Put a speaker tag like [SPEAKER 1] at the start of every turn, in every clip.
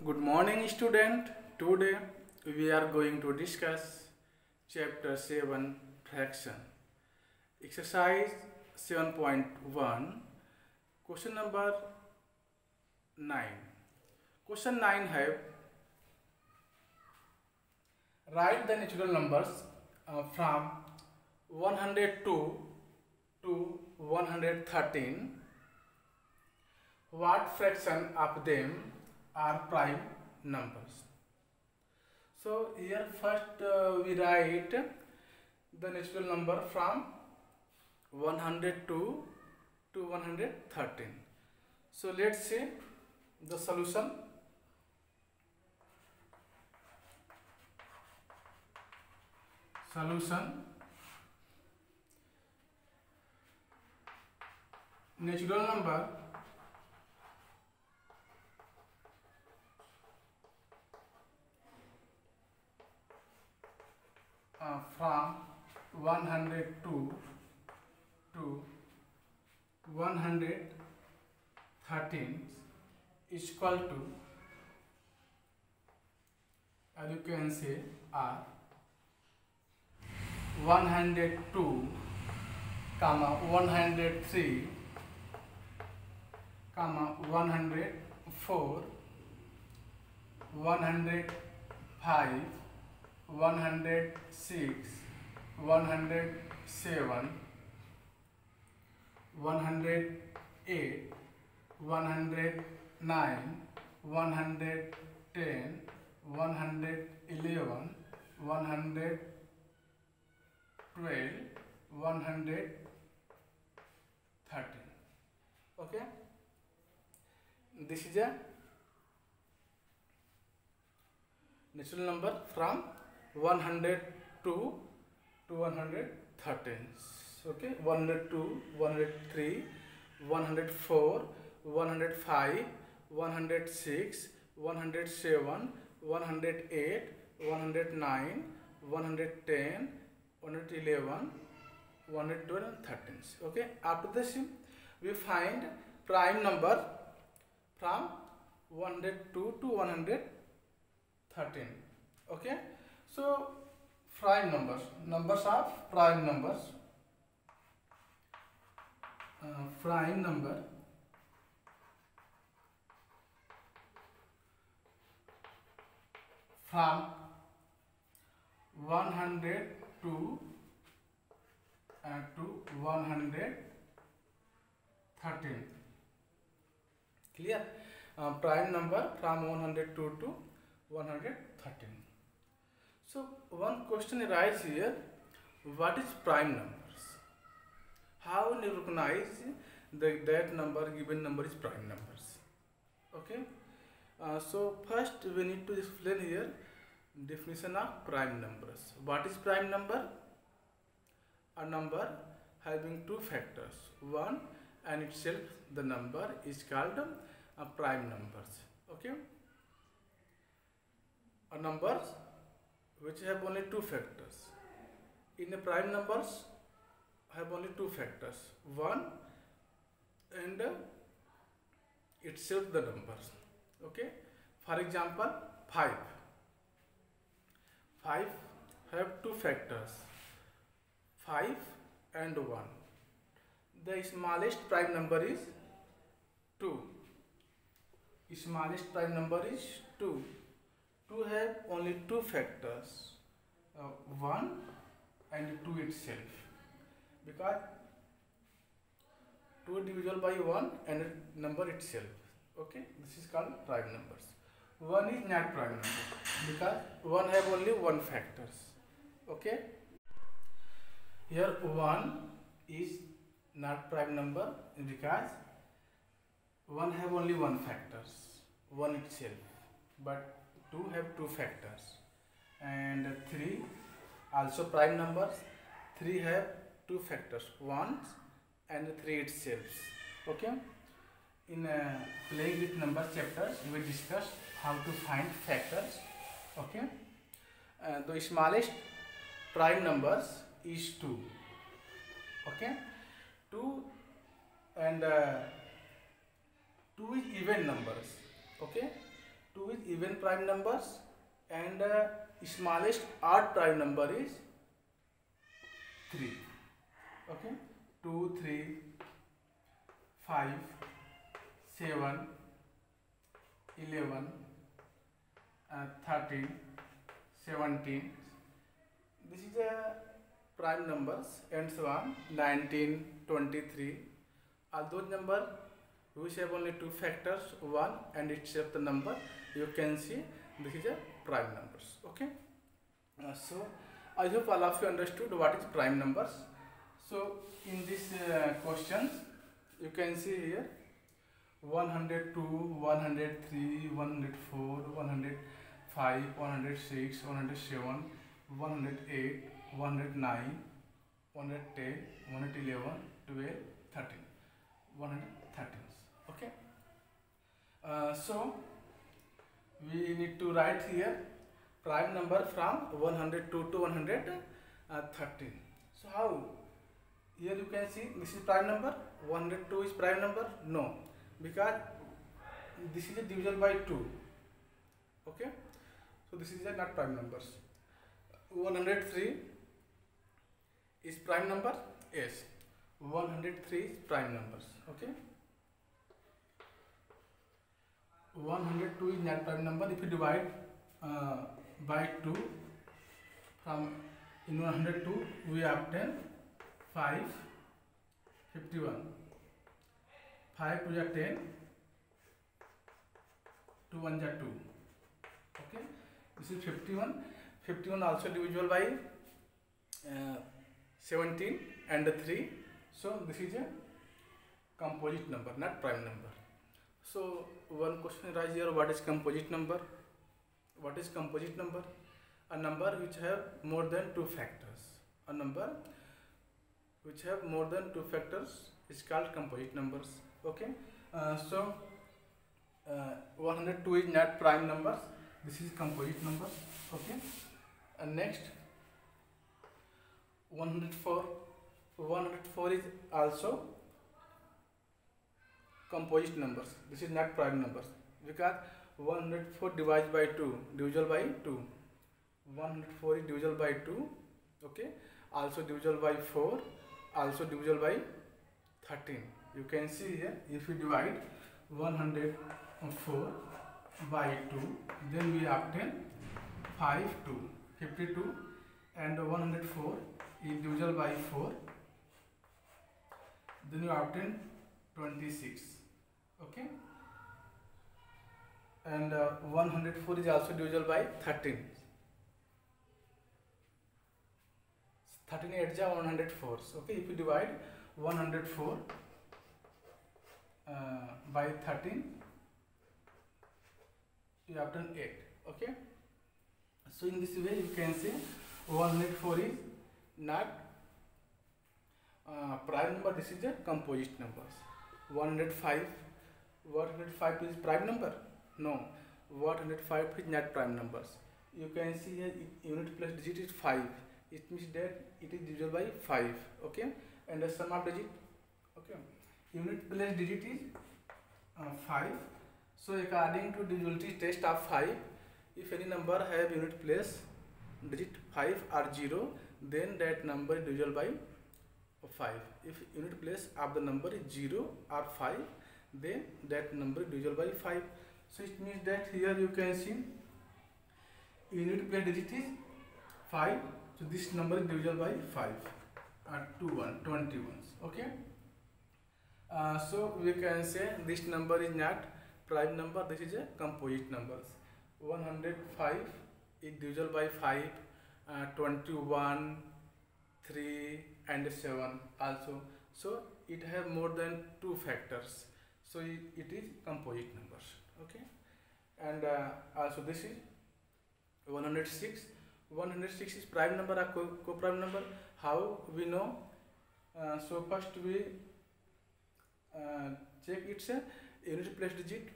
[SPEAKER 1] Good morning, student. Today we are going to discuss chapter 7 fraction. Exercise 7.1, question number 9. Question 9 have write the natural numbers from 102 to 113. What fraction of them are prime numbers? So here first we write the natural number from 102 to 113. So let's see the solution. Natural number from 102 to 113 is equal to, as you can say, are 102, 103, 104, 105, 106, 107, 108, 109, 110, 111, 112, 113. Okay, this is a natural number from 102 to 113. Okay, 102, 103, 104, 105, 106, 107, 108, 109, 110, 111, 112 and 13. Okay, after this we find prime number from 102 to 113. Okay, so prime numbers of prime numbers, prime number from 102 to 113. Clear? Prime number from 102 to 113. So one question arises here: what is prime numbers? How we recognize that number, given number is prime numbers? Okay. So first we need to explain here definition of prime numbers. What is prime number? A number having two factors, one and itself the number is called a prime numbers. Okay. A numbers which have only two factors. In the prime numbers have only two factors, one and itself the numbers. Okay. For example, 5 have two factors, 5 and 1. The smallest prime number is 2. Smallest prime number is 2. 2 have only two factors, 1 and 2 itself, because 2 divisible by 1 and number itself. Okay, this is called prime numbers. 1 is not prime number because 1 have only one factors. Okay, here 1 is not prime number because 1 have only one factors, 1 itself, but 2 have two factors. And 3 also prime numbers, 3 have two factors, 1 and 3 itself. Okay, in playing with number chapters we discussed how to find factors. Okay, the smallest prime numbers is 2. Okay, 2 and 2 is even numbers. Okay, 2 is even prime numbers, and smallest odd prime number is 3. Okay, 2, 3, 5, 7, 11, 13, 17. This is a prime numbers, and so on. 19, 23. All those numbers which have only two factors, 1 and itself the number, you can see this is a prime numbers. Okay. So I hope all of you understood what is prime numbers. So in this questions, you can see here 102, 103, 104, 105, 106, 107, 108, 109, 110, 111, 12, 13, 113. Okay. So we need to write here prime number from 102 to 113. So how? Here you can see this is prime number. 102 is prime number? No, because this is a divisible by 2. Okay. So this is a not prime numbers. 103 is prime number? Yes. 103 is prime numbers. Okay. 102 is not prime number. If you divide by 2, from in 102 we obtain 5, 51. 5 to 10, 2 1 2. Okay. This is 51. 51 also divisible by 17 and 3. So this is a composite number, not prime number. So one question arises here: what is composite number? What is composite number? A number which have more than two factors. A number which have more than two factors is called composite numbers. Okay. 102 is not prime numbers. This is composite number. Okay. And next 104. 104 is also composite numbers. This is not prime numbers because 104 divided by 2, divisible by 2. 104 is divisible by 2. Okay. Also divisible by 4. Also divisible by 13. You can see here, if you divide 104 by 2, then we obtain 5, 2, 52, and 104 is divisible by 4, then you obtain 26. Okay. And 104 is also divisible by 13. 13 8 ja 104. Okay, if you divide 104 by 13, you obtain 8. Okay. So in this way you can say 104 is not prime number. This is a composite numbers. 105 is prime number? No. 105 is not prime numbers. You can see here unit plus digit is 5. It means that it is divisible by 5. Okay. And the sum of digit. Okay. Unit plus digit is 5. So according to divisibility test of 5, if any number have unit place digit 5 or 0, then that number is divisible by 5. If unit place of the number is 0 or 5, then that number is divisible by 5. So it means that here you can see unit place digit is 5. So this number is divisible by 5 or 21. Okay. So we can say this number is not prime number. This is a composite numbers. 105 is divisible by 5, 21, 3 and 7 also. So it have more than two factors. So it is composite numbers. Okay. And also this is 106. 106 is prime number or co-prime number. How we know? So first we check its unit place digit.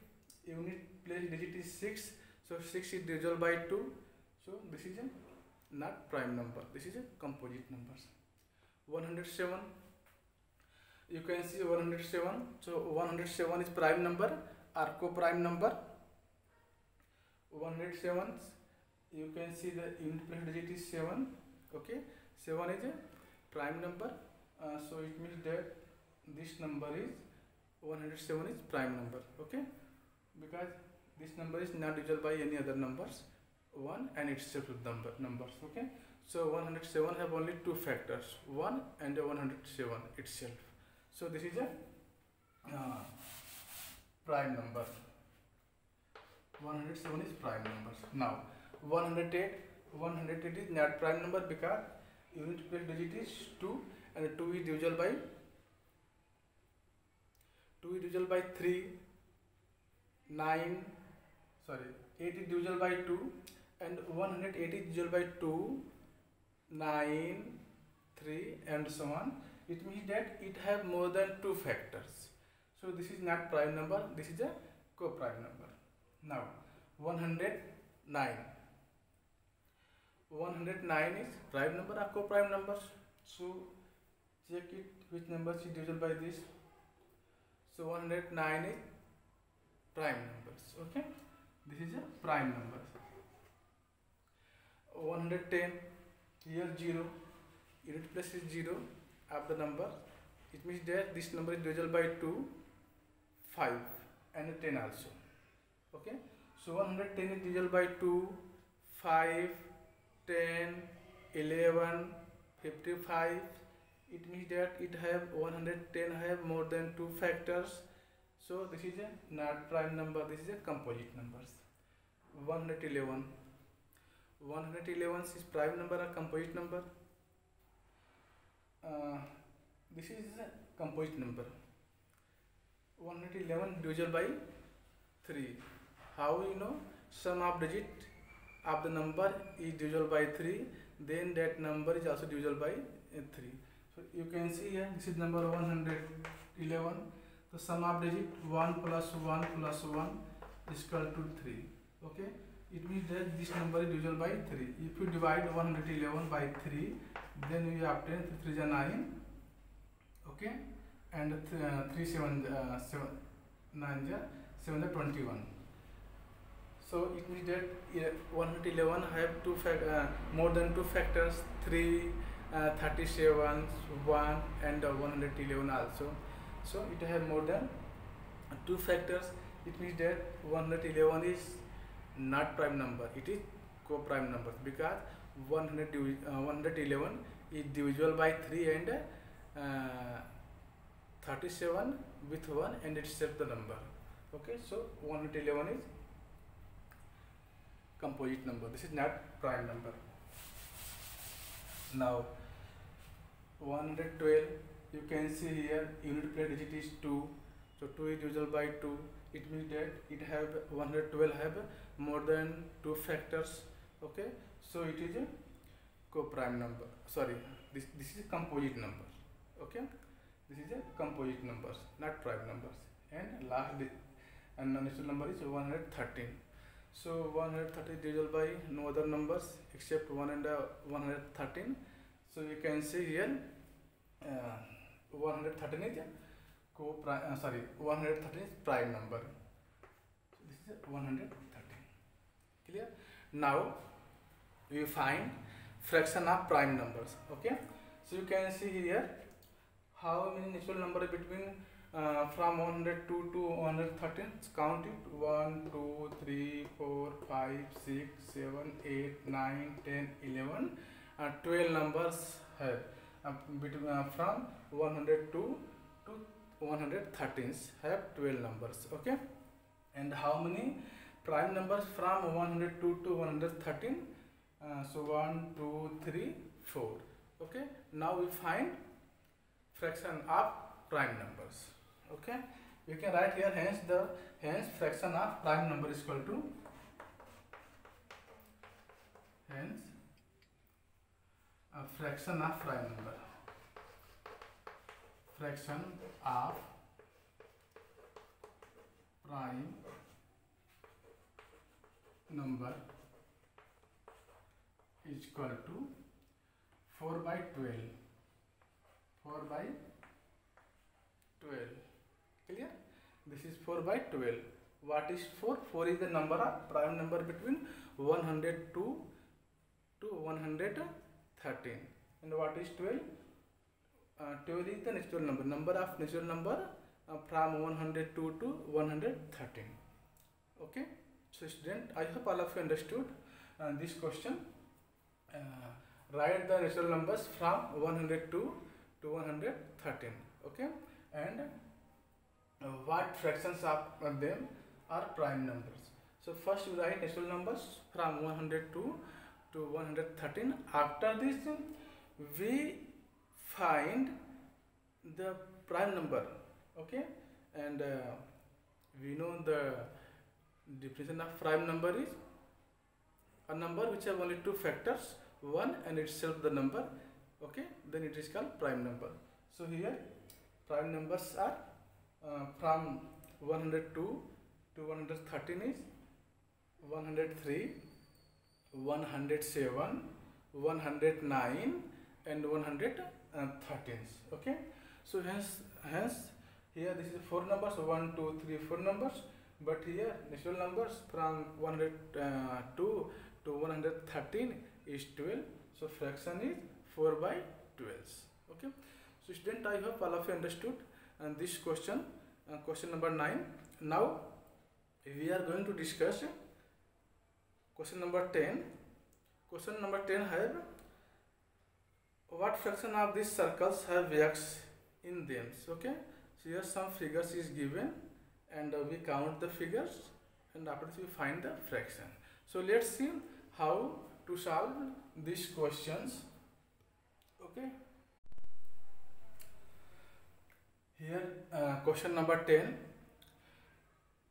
[SPEAKER 1] Unit place digit is 6. So 6 is divisible by 2. So this is a not prime number. This is a composite numbers. 107. You can see 107. So 107 is prime number or co-prime number. 107, you can see the unit place digit is 7. Okay, 7 is a prime number, so it means that this number is 107 is prime number. Okay, because this number is not divisible by any other numbers, 1 and itself numbers. Okay, so 107 have only two factors, 1 and 107 itself. So this is a prime number. 107 is prime numbers. Now 108 is not prime number because unit place digit is 2 and 2 is divisible by 3. 8 is divisible by 2 and 108 is divisible by 2, 9, 3 and so on. It means that it have more than two factors. So this is not prime number, this is a co-prime number. Now 109 is prime number or co-prime numbers. So check it which number is divisible by this. So 109 is prime numbers. Okay, this is a prime number. 110, here 0, unit place is 0 of the number. It means that this number is divisible by 2, 5 and 10 also. Okay, so 110 is divisible by 2, 5, 10, 11, 55. It means that it have 110 have more than two factors. So this is a not prime number, this is a composite numbers. 111 is prime number or composite number? This is a composite number. 111 divisible by 3. How you know? Sum of digit of the number is divisible by 3, then that number is also divisible by 3. So you can see here, this is number 111. The sum of digit 1 plus 1 plus 1 is equal to 3. Okay, it means that this number is divisible by 3. If you divide 111 by 3, then you obtain 3 is 9. Okay, and 3 7 9 7 21. So it means that 111 have more than two factors, 3, 37, 1 and 111 also. So it have more than two factors. It means that 111 is not prime number, it is co-prime number because 111 is divisible by 3 and 37 with 1 and itself the number. Okay, so 111 is composite number, this is not prime number. Now 112, you can see here unit place digit is 2, so 2 is divisible by 2. It means that it have 112 have more than two factors. Okay, so it is a co-prime number. Sorry, this is a composite number. Okay, this is a composite numbers, not prime numbers. And last natural number is 113. So 130 is divisible by no other numbers except 1 and 113. So you can see here 113 is 113 is prime number. So this is 113. Clear? Now we find fraction of prime numbers. Okay, so you can see here how many natural numbers between from 102 to 113. Count it: 1 2 3 4 5 6 7 8 9 10 11 12 numbers have between from 102 to 113 have 12 numbers. Okay, and how many prime numbers from 102 to 113? So 1 2 3 4. Okay, now we find fraction of prime numbers. Okay, we can write here hence fraction of prime number is equal to fraction of prime number. Fraction of prime number is equal to 4 by 12. 4 by 12. Clear? This is 4 by 12. What is 4? 4 is the number of prime number between 102 to 113. And what is 12? 12 is the natural number. Number of natural number from 102 to 113. Okay. So student, I hope all of you understood this question. Write the natural numbers from 102 to 113. Okay. And what fractions of them are prime numbers. So first you write natural numbers from 102 to 113. After this we find the prime number. Okay. And we know the definition of prime number is a number which have only two factors, one and itself the number. Okay, then it is called prime number. So here prime numbers are from 102 to 113 is 103, 107, 109 and 113. Okay, so hence here this is 4 numbers, 1 2 3 4 numbers, but here natural numbers from 102 to 113 is 12. So fraction is 4 by 12. Okay, so student, I hope all of you understood and this question, question number 9. Now we are going to discuss question number 10. Question number 10 have what fraction of these circles have x in them. Okay, so here some figures is given and we count the figures and after this we find the fraction. So let's see how to solve these questions. Okay, here question number 10.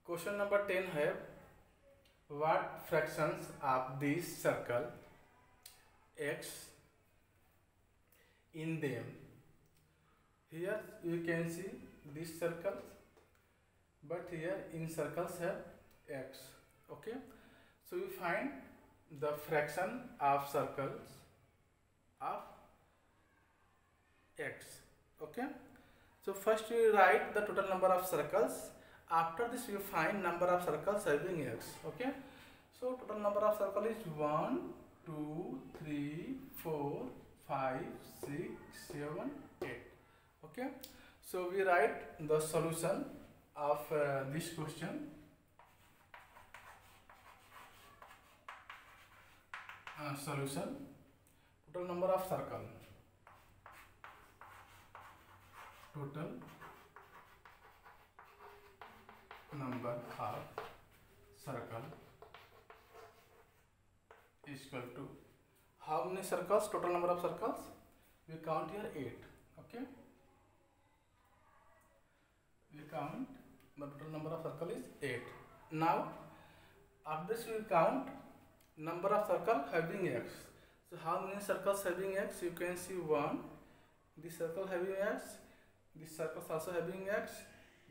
[SPEAKER 1] Question number 10 have what fractions of this circle x in them. Here you can see these circles, but here in circles have x. Okay, so we find the fraction of circles of x. Okay, so first we write the total number of circles. After this we find number of circles having x. Okay, so total number of circle is 1 2 3 4 5 6 7 8. Okay, so we write the solution of this question. Solution, total number of circle, total number of circle is equal to how many circles? Total number of circles we count here 8. Okay, we count the total number of circle is 8. Now after this we count number of circle having x. So how many circles having x? You can see 1, this circle having x, this circle also having x,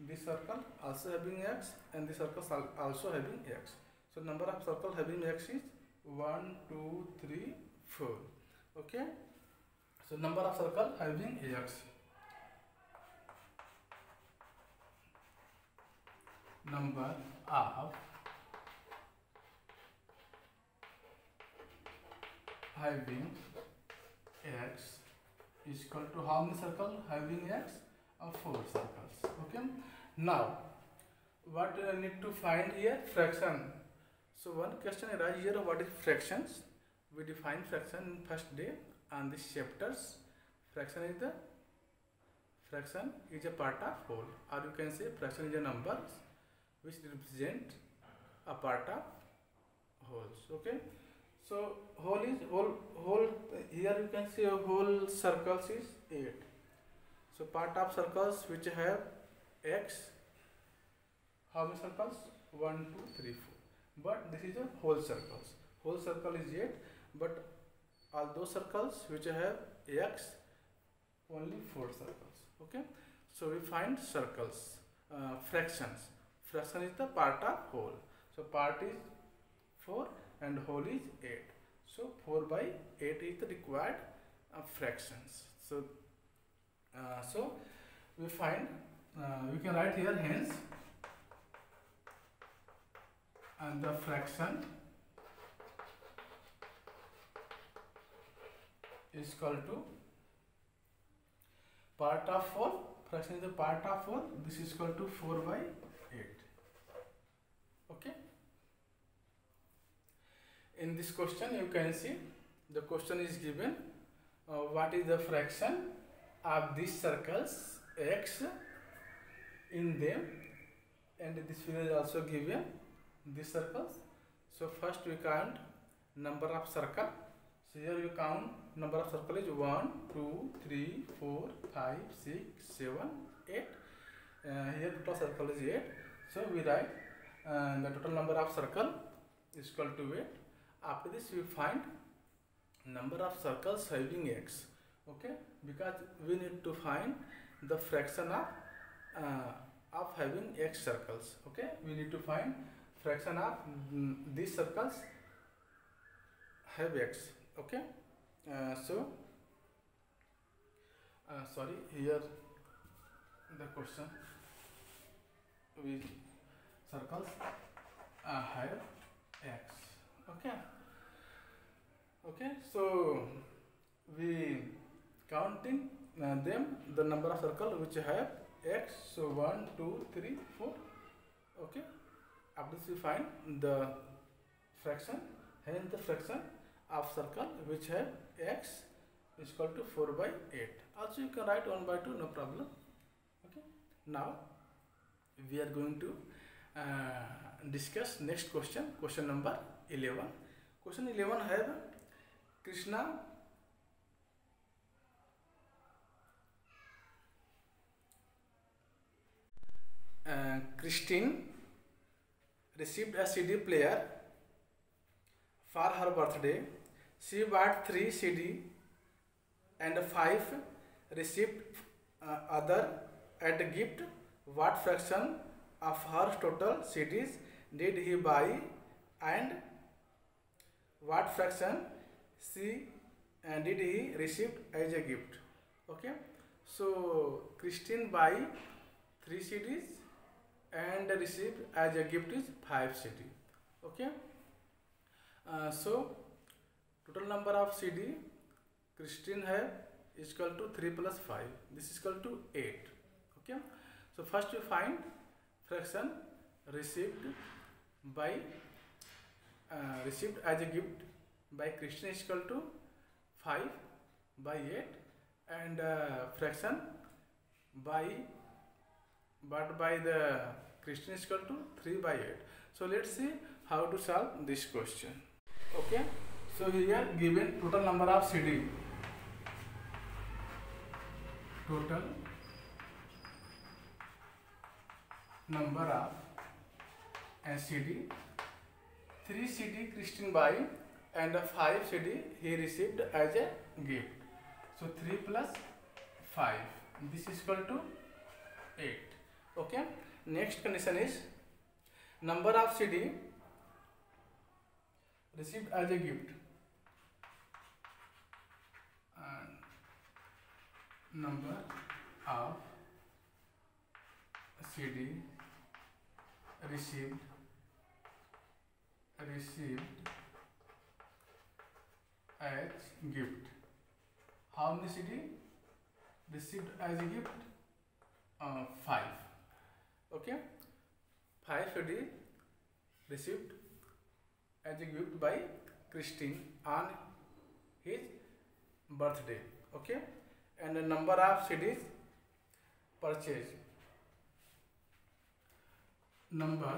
[SPEAKER 1] this circle also having x, and this circle also having x. So number of circle having x is 1 2 3 4. Okay, so number of circle having x, number of having x is equal to how many circles having x? 4 circles. Okay, now what do I need to find here? Fraction. So one question arises here, what is fractions? We define fraction in first day on these chapters. Fraction is a part of whole, or you can say fraction is a number which represent a part of wholes. Okay, so whole is whole here you can see whole circles is 8. So part of circles which have x, how many circles? 1 2 3 4. But this is a whole circles. Whole circle is 8, but all those circles which have x, only 4 circles. Okay, so we find circles, fractions. Fraction is the part of whole. So part is 4 and whole is 8. So 4 by 8 is the required fractions. So we find we can write here hence and the fraction is equal to part of 4, fraction is the part of 4, this is equal to 4 by 8. Okay. In this question you can see the question is given what is the fraction of these circles x in them, and this figure is also given these circles. So first we count number of circle. So here you count number of circle is 1, 2, 3, 4, 5, 6, 7, 8. Here total circle is 8. So we write the total number of circle is equal to 8. After this we find number of circles having x. Okay, because we need to find the fraction of having x circles. Okay, we need to find fraction of these circles have x. Okay, sorry, here the question with circles have x. Okay, so we counting them the number of circle which have x. So 1, 2, 3, 4. Okay, after this we find the fraction, hence the fraction of circle which have x is equal to 4 by 8. Also you can write 1 by 2, no problem. Okay, now we are going to discuss next question, question number 11. Question 11 have Christine received a CD player for her birthday. She bought 3 CD and 5 received other as a gift. What fraction of her total CDs did he buy, and what fraction did he receive as a gift? Okay, so Christine buy 3 CDs and received as a gift is 5 CD. Okay, so total number of CD Christine have is equal to 3 plus 5. This is equal to 8. Okay, so first we find fraction received as a gift by Christine is equal to 5 by 8, and fraction by the Christine is equal to 3 by 8. So let's see how to solve this question. Okay, so here given total number of CD, total number of CD, 3 CD Christine buy and 5 CD he received as a gift. So 3 plus 5, this is equal to 8. Okay, next condition is number of CD received as a gift and number of CD received as gift. How many CD received as a gift? 5. Okay, 5 CD received as a gift by Christine on his birthday. Okay, and the number of CDs purchased, number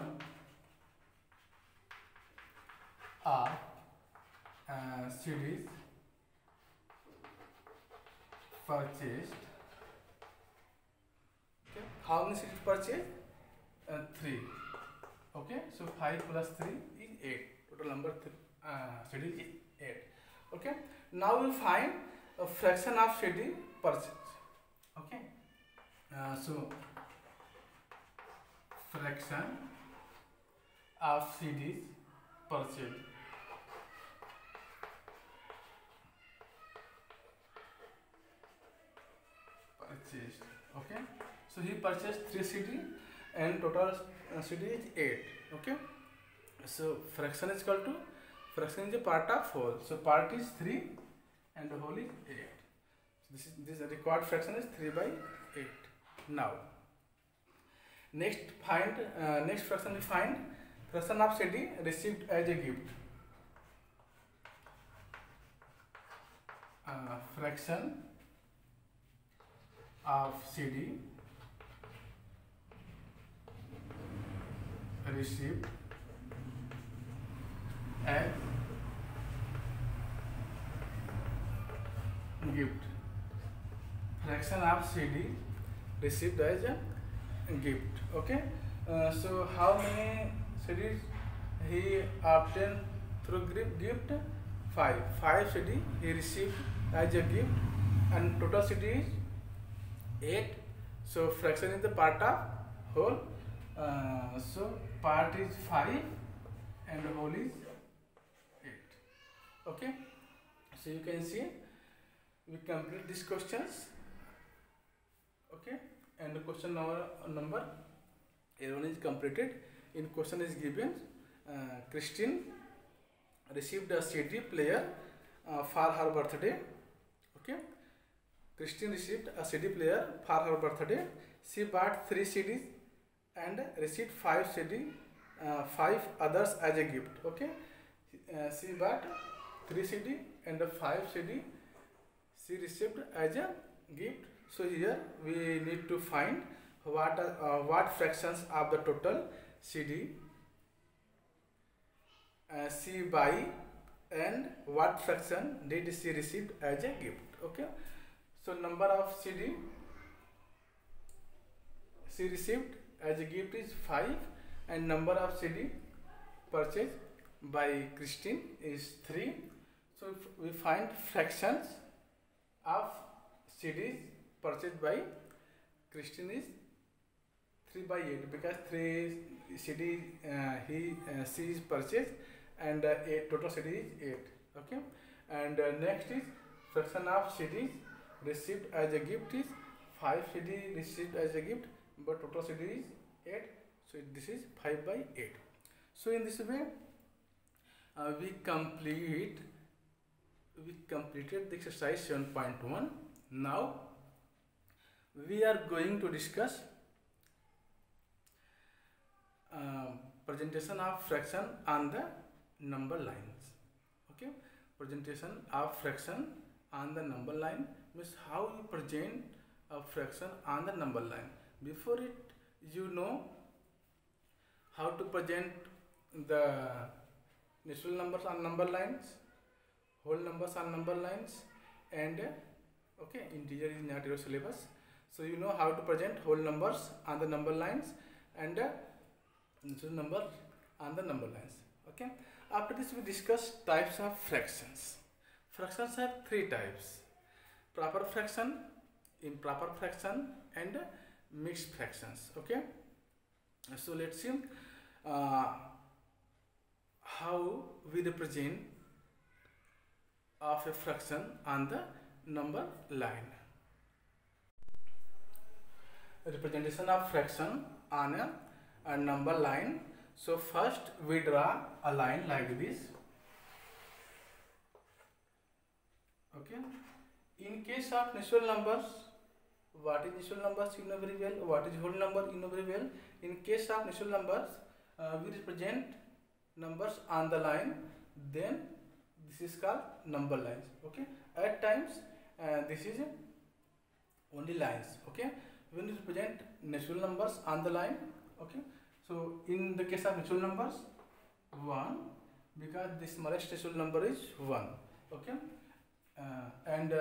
[SPEAKER 1] of CDs purchased. Okay, how many CDs purchased? 3. Okay, so 5 plus 3 is 8. Total number CD is 8. Okay, now we find a fraction of CD purchased. Okay, so fraction of CDs purchased. Okay, so he purchased 3 CD and total CD is 8. Okay, So fraction is equal to, fraction is a part of whole. So part is 3 and the whole is 8. This required fraction is 3 by 8. Now next fraction we find fraction of CD received as a gift. Fraction of CD received as gift. Fraction of CD received as a gift. Okay. So how many CDs he obtained through gift? 5. 5 CD he received as a gift, and total CD is 8. So fraction is the part of whole. So part is 5 and whole is 8. Okay. So you can see we complete these questions. Okay. And the question number 11 is completed. In question is given Christine received a CD player for her birthday. Okay. Christine received a CD player for her birthday. She bought 3 CDs and received 5 others as a gift. Okay. She bought 3 CD and 5 CD she received as a gift. So here we need to find what fractions of the total CD she buy and what fraction did she received as a gift. Okay. So number of CD she received as a gift is 5 and number of CD purchased by Christine is 3. So if we find fractions of CDs purchased by Christine is 3 by 8 because 3 CD she is purchased and total CD is 8. Okay. And next is fraction of CDs received as a gift is 5 CD received as a gift, but total CD is 8. So this is 5 by 8. So in this way we completed the exercise 7.1. Now we are going to discuss presentation of fraction on the number lines. Okay. Presentation of fraction on the number line means how you present a fraction on the number line. Before it, you know how to present the natural numbers on number lines, whole numbers on number lines, and okay, integer is not your syllabus. So you know how to present whole numbers on the number lines and natural number on the number lines. Okay. After this we discuss types of fractions. Fractions have 3 types: proper fraction, improper fraction, and mixed fractions. Okay. So let's see how we represent of a fraction on the number line. Representation of fraction on a number line. So first we draw a line like this. Okay. In case of natural numbers, what is natural numbers you know very well, what is whole number you know very well. In case of natural numbers, we represent numbers on the line, then this is called number lines. Okay. At times this is only lines. Okay. When you represent natural numbers on the line, okay. So in the case of natural numbers, 1, because the smallest natural number is 1. Okay. And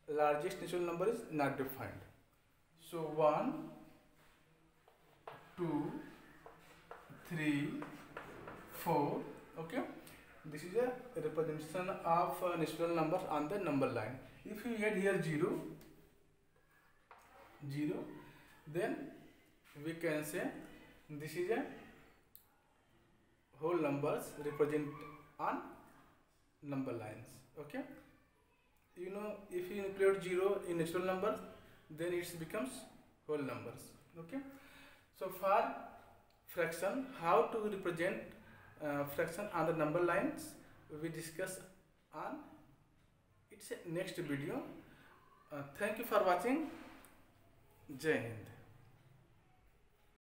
[SPEAKER 1] largest natural number is not defined. So 1, 2, 3, 4. Okay. This is a representation of natural numbers on the number line. If you add here 0, then we can say this is a whole numbers represent on number lines. Okay. You know, if you include 0 in natural numbers, then it becomes whole numbers. Okay. So for fraction, how to represent fraction on the number lines. We discuss on its next video. Thank you for watching. Jai Hind.